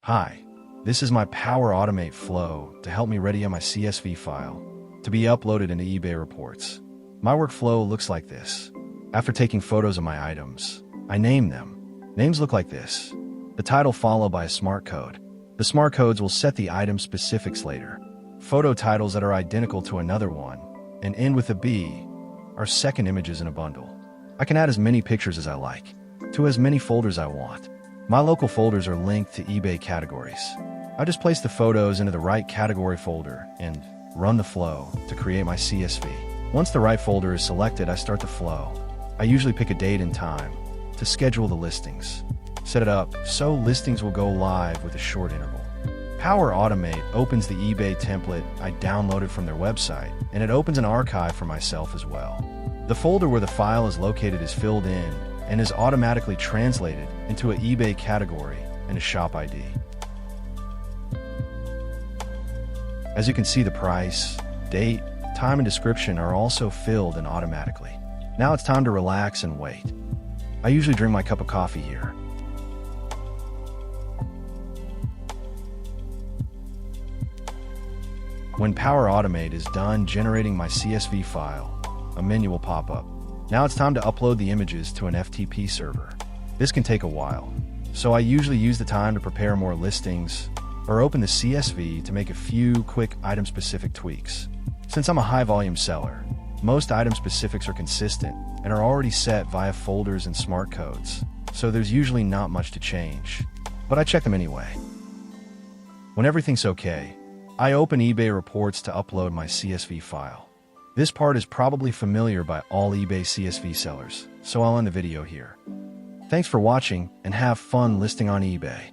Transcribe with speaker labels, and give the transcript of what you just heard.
Speaker 1: Hi, this is my Power Automate flow to help me ready my CSV file to be uploaded into eBay reports. My workflow looks like this. After taking photos of my items, I name them. Names look like this. The title followed by a smart code. The smart codes will set the item specifics later. Photo titles that are identical to another one and end with a B are second images in a bundle. I can add as many pictures as I like to as many folders I want. My local folders are linked to eBay categories. I just place the photos into the right category folder and run the flow to create my CSV. Once the right folder is selected, I start the flow. I usually pick a date and time to schedule the listings. Set it up so listings will go live with a short interval. Power Automate opens the eBay template I downloaded from their website, and it opens an archive for myself as well. The folder where the file is located is filled in and is automatically translated into an eBay category and a shop ID. As you can see, the price, date, time, and description are also filled in automatically. Now it's time to relax and wait. I usually drink my cup of coffee here. When Power Automate is done generating my CSV file, a menu will pop up. Now it's time to upload the images to an FTP server. This can take a while, so I usually use the time to prepare more listings or open the CSV to make a few quick item-specific tweaks. Since I'm a high-volume seller, most item specifics are consistent and are already set via folders and smart codes, so there's usually not much to change, but I check them anyway. When everything's okay, I open eBay reports to upload my CSV file. This part is probably familiar by all eBay CSV sellers, so I'll end the video here. Thanks for watching and have fun listing on eBay.